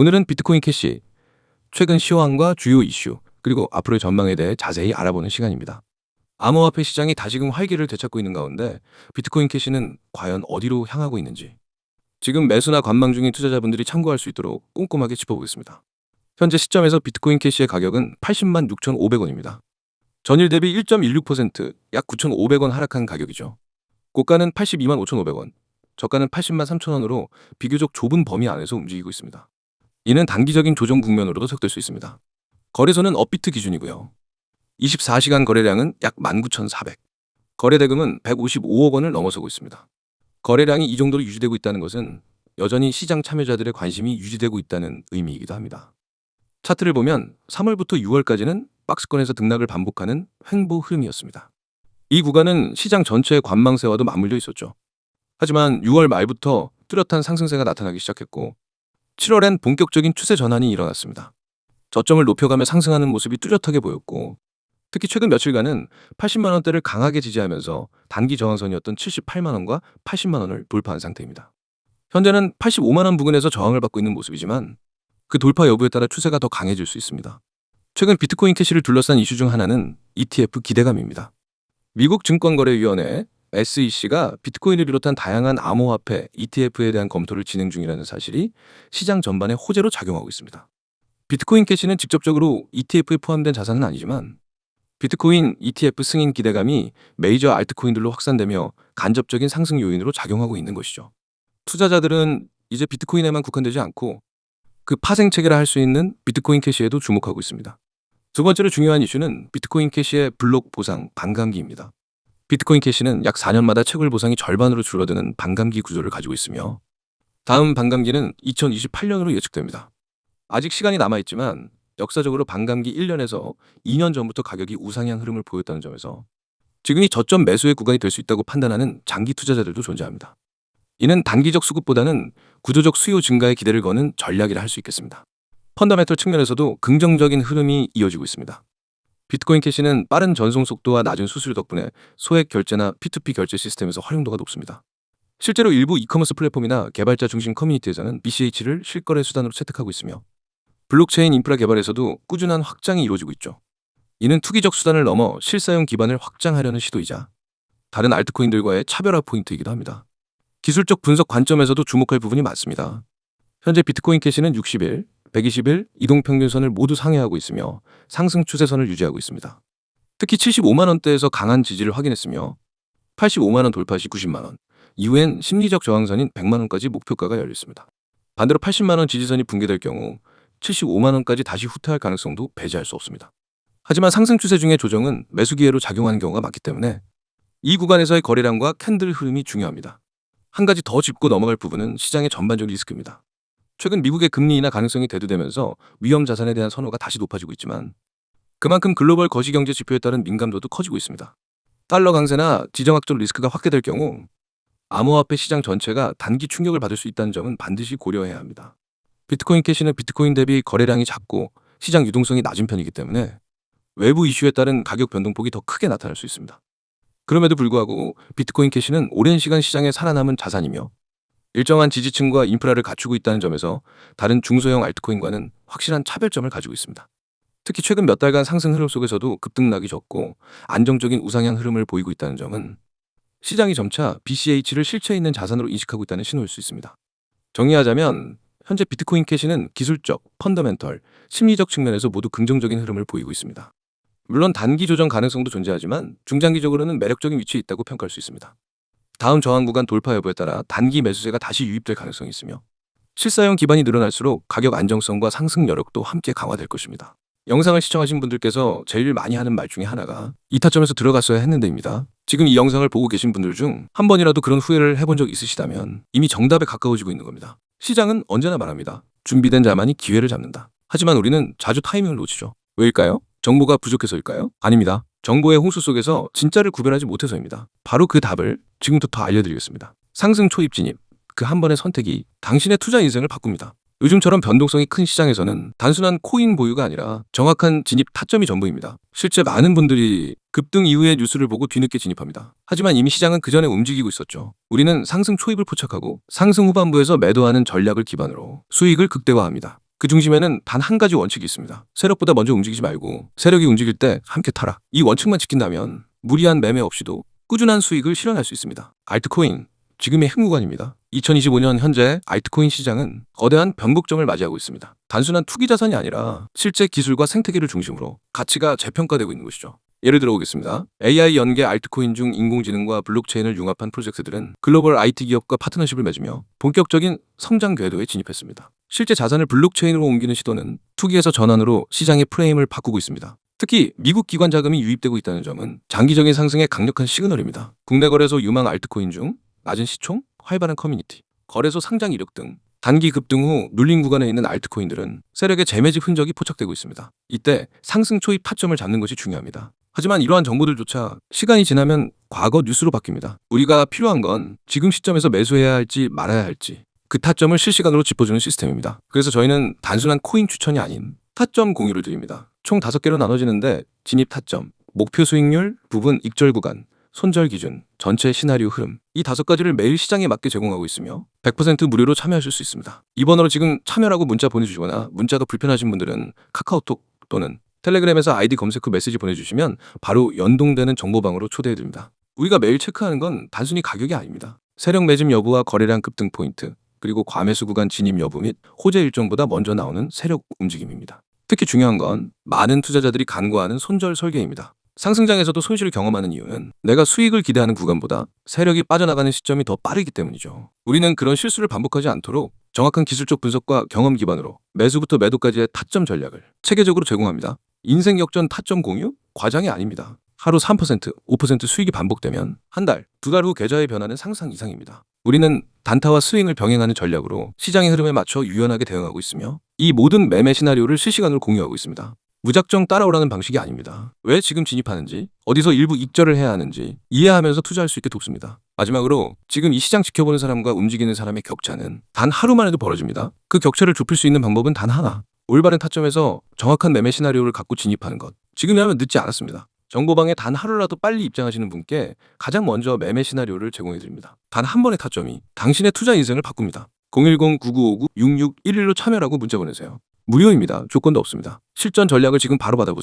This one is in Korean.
오늘은 비트코인 캐시, 최근 시황과 주요 이슈, 그리고 앞으로의 전망에 대해 자세히 알아보는 시간입니다. 암호화폐 시장이 다시금 활기를 되찾고 있는 가운데 비트코인 캐시는 과연 어디로 향하고 있는지 지금 매수나 관망 중인 투자자분들이 참고할 수 있도록 꼼꼼하게 짚어보겠습니다. 현재 시점에서 비트코인 캐시의 가격은 80만 6,500원입니다. 전일 대비 1.16%, 약 9,500원 하락한 가격이죠. 고가는 82만 5,500원, 저가는 80만 3,000원으로 비교적 좁은 범위 안에서 움직이고 있습니다. 이는 단기적인 조정 국면으로도 해석될 수 있습니다. 거래소는 업비트 기준이고요. 24시간 거래량은 약 19,400, 거래 대금은 155억 원을 넘어서고 있습니다. 거래량이 이 정도로 유지되고 있다는 것은 여전히 시장 참여자들의 관심이 유지되고 있다는 의미이기도 합니다. 차트를 보면 3월부터 6월까지는 박스권에서 등락을 반복하는 횡보 흐름이었습니다. 이 구간은 시장 전체의 관망세와도 맞물려 있었죠. 하지만 6월 말부터 뚜렷한 상승세가 나타나기 시작했고 7월엔 본격적인 추세 전환이 일어났습니다. 저점을 높여가며 상승하는 모습이 뚜렷하게 보였고 특히 최근 며칠간은 80만 원대를 강하게 지지하면서 단기 저항선이었던 78만 원과 80만 원을 돌파한 상태입니다. 현재는 85만 원 부근에서 저항을 받고 있는 모습이지만 그 돌파 여부에 따라 추세가 더 강해질 수 있습니다. 최근 비트코인 캐시를 둘러싼 이슈 중 하나는 ETF 기대감입니다. 미국 증권거래위원회 SEC가 비트코인을 비롯한 다양한 암호화폐 ETF에 대한 검토를 진행 중이라는 사실이 시장 전반에 호재로 작용하고 있습니다. 비트코인 캐시는 직접적으로 ETF에 포함된 자산은 아니지만 비트코인 ETF 승인 기대감이 메이저 알트코인들로 확산되며 간접적인 상승 요인으로 작용하고 있는 것이죠. 투자자들은 이제 비트코인에만 국한되지 않고 그 파생체계라 할 수 있는 비트코인 캐시에도 주목하고 있습니다. 두 번째로 중요한 이슈는 비트코인 캐시의 블록 보상 반감기입니다. 비트코인 캐시는 약 4년마다 채굴 보상이 절반으로 줄어드는 반감기 구조를 가지고 있으며 다음 반감기는 2028년으로 예측됩니다. 아직 시간이 남아있지만 역사적으로 반감기 1년에서 2년 전부터 가격이 우상향 흐름을 보였다는 점에서 지금이 저점 매수의 구간이 될 수 있다고 판단하는 장기 투자자들도 존재합니다. 이는 단기적 수급보다는 구조적 수요 증가에 기대를 거는 전략이라 할 수 있겠습니다. 펀더멘털 측면에서도 긍정적인 흐름이 이어지고 있습니다. 비트코인 캐시는 빠른 전송 속도와 낮은 수수료 덕분에 소액 결제나 P2P 결제 시스템에서 활용도가 높습니다. 실제로 일부 이커머스 플랫폼이나 개발자 중심 커뮤니티에서는 BCH를 실거래 수단으로 채택하고 있으며 블록체인 인프라 개발에서도 꾸준한 확장이 이루어지고 있죠. 이는 투기적 수단을 넘어 실사용 기반을 확장하려는 시도이자 다른 알트코인들과의 차별화 포인트이기도 합니다. 기술적 분석 관점에서도 주목할 부분이 많습니다. 현재 비트코인 캐시는 60일, 120일 이동평균선을 모두 상회하고 있으며 상승 추세선을 유지하고 있습니다. 특히 75만 원대에서 강한 지지를 확인했으며 85만 원 돌파 시 90만 원, 이후엔 심리적 저항선인 100만 원까지 목표가가 열렸습니다. 반대로 80만 원 지지선이 붕괴될 경우 75만 원까지 다시 후퇴할 가능성도 배제할 수 없습니다. 하지만 상승 추세 중의 조정은 매수 기회로 작용하는 경우가 많기 때문에 이 구간에서의 거래량과 캔들 흐름이 중요합니다. 한 가지 더 짚고 넘어갈 부분은 시장의 전반적 리스크입니다. 최근 미국의 금리 인하 가능성이 대두되면서 위험 자산에 대한 선호가 다시 높아지고 있지만 그만큼 글로벌 거시경제 지표에 따른 민감도도 커지고 있습니다. 달러 강세나 지정학적 리스크가 확대될 경우 암호화폐 시장 전체가 단기 충격을 받을 수 있다는 점은 반드시 고려해야 합니다. 비트코인 캐시는 비트코인 대비 거래량이 작고 시장 유동성이 낮은 편이기 때문에 외부 이슈에 따른 가격 변동폭이 더 크게 나타날 수 있습니다. 그럼에도 불구하고 비트코인 캐시는 오랜 시간 시장에 살아남은 자산이며 일정한 지지층과 인프라를 갖추고 있다는 점에서 다른 중소형 알트코인과는 확실한 차별점을 가지고 있습니다. 특히 최근 몇 달간 상승 흐름 속에서도 급등락이 적고 안정적인 우상향 흐름을 보이고 있다는 점은 시장이 점차 BCH를 실체 있는 자산으로 인식하고 있다는 신호일 수 있습니다. 정리하자면 현재 비트코인 캐시는 기술적, 펀더멘털, 심리적 측면에서 모두 긍정적인 흐름을 보이고 있습니다. 물론 단기 조정 가능성도 존재하지만 중장기적으로는 매력적인 위치에 있다고 평가할 수 있습니다. 다음 저항 구간 돌파 여부에 따라 단기 매수세가 다시 유입될 가능성이 있으며 실사용 기반이 늘어날수록 가격 안정성과 상승 여력도 함께 강화될 것입니다. 영상을 시청하신 분들께서 제일 많이 하는 말 중에 하나가 이 타점에서 들어갔어야 했는데입니다. 지금 이 영상을 보고 계신 분들 중 한 번이라도 그런 후회를 해본 적 있으시다면 이미 정답에 가까워지고 있는 겁니다. 시장은 언제나 말합니다. 준비된 자만이 기회를 잡는다. 하지만 우리는 자주 타이밍을 놓치죠. 왜일까요? 정보가 부족해서일까요? 아닙니다. 정보의 홍수 속에서 진짜를 구별하지 못해서입니다. 바로 그 답을 지금부터 알려드리겠습니다. 상승 초입 진입, 그 한 번의 선택이 당신의 투자 인생을 바꿉니다. 요즘처럼 변동성이 큰 시장에서는 단순한 코인 보유가 아니라 정확한 진입 타점이 전부입니다. 실제 많은 분들이 급등 이후의 뉴스를 보고 뒤늦게 진입합니다. 하지만 이미 시장은 그 전에 움직이고 있었죠. 우리는 상승 초입을 포착하고 상승 후반부에서 매도하는 전략을 기반으로 수익을 극대화합니다. 그 중심에는 단 한 가지 원칙이 있습니다. 세력보다 먼저 움직이지 말고 세력이 움직일 때 함께 타라. 이 원칙만 지킨다면 무리한 매매 없이도 꾸준한 수익을 실현할 수 있습니다. 알트코인, 지금의 흥구간입니다. 2025년 현재 알트코인 시장은 거대한 변곡점을 맞이하고 있습니다. 단순한 투기 자산이 아니라 실제 기술과 생태계를 중심으로 가치가 재평가되고 있는 것이죠. 예를 들어 보겠습니다. AI 연계 알트코인 중 인공지능과 블록체인을 융합한 프로젝트들은 글로벌 IT 기업과 파트너십을 맺으며 본격적인 성장 궤도에 진입했습니다. 실제 자산을 블록체인으로 옮기는 시도는 투기에서 전환으로 시장의 프레임을 바꾸고 있습니다. 특히 미국 기관 자금이 유입되고 있다는 점은 장기적인 상승의 강력한 시그널입니다. 국내 거래소 유망 알트코인 중 낮은 시총, 활발한 커뮤니티, 거래소 상장 이력 등 단기 급등 후 눌림 구간에 있는 알트코인들은 세력의 재매집 흔적이 포착되고 있습니다. 이때 상승 초입 타점을 잡는 것이 중요합니다. 하지만 이러한 정보들조차 시간이 지나면 과거 뉴스로 바뀝니다. 우리가 필요한 건 지금 시점에서 매수해야 할지 말아야 할지 그 타점을 실시간으로 짚어주는 시스템입니다. 그래서 저희는 단순한 코인 추천이 아닌 타점 공유를 드립니다. 총 5개로 나눠지는데 진입 타점, 목표 수익률, 부분 익절 구간, 손절 기준, 전체 시나리오 흐름 이 5가지를 매일 시장에 맞게 제공하고 있으며 100% 무료로 참여하실 수 있습니다. 이 번호로 지금 참여라고 문자 보내주시거나 문자가 불편하신 분들은 카카오톡 또는 텔레그램에서 아이디 검색 후 메시지 보내주시면 바로 연동되는 정보방으로 초대해드립니다. 우리가 매일 체크하는 건 단순히 가격이 아닙니다. 세력 매집 여부와 거래량 급등 포인트, 그리고 과매수 구간 진입 여부 및 호재 일정보다 먼저 나오는 세력 움직임입니다. 특히 중요한 건 많은 투자자들이 간과하는 손절 설계입니다. 상승장에서도 손실을 경험하는 이유는 내가 수익을 기대하는 구간보다 세력이 빠져나가는 시점이 더 빠르기 때문이죠. 우리는 그런 실수를 반복하지 않도록 정확한 기술적 분석과 경험 기반으로 매수부터 매도까지의 타점 전략을 체계적으로 제공합니다. 인생 역전 타점 공유? 과장이 아닙니다. 하루 3%, 5% 수익이 반복되면 한 달, 2달 후 계좌의 변화는 상상 이상입니다. 우리는 단타와 스윙을 병행하는 전략으로 시장의 흐름에 맞춰 유연하게 대응하고 있으며 이 모든 매매 시나리오를 실시간으로 공유하고 있습니다. 무작정 따라오라는 방식이 아닙니다. 왜 지금 진입하는지, 어디서 일부 익절을 해야 하는지 이해하면서 투자할 수 있게 돕습니다. 마지막으로 지금 이 시장 지켜보는 사람과 움직이는 사람의 격차는 단 하루만 해도 벌어집니다. 그 격차를 좁힐 수 있는 방법은 단 하나. 올바른 타점에서 정확한 매매 시나리오를 갖고 진입하는 것. 지금이라면 늦지 않았습니다. 정보방에 단 하루라도 빨리 입장하시는 분께 가장 먼저 매매 시나리오를 제공해드립니다. 단 한 번의 타점이 당신의 투자 인생을 바꿉니다. 010-9959-6611로 참여라고 문자 보내세요. 무료입니다. 조건도 없습니다. 실전 전략을 지금 바로 받아보세요.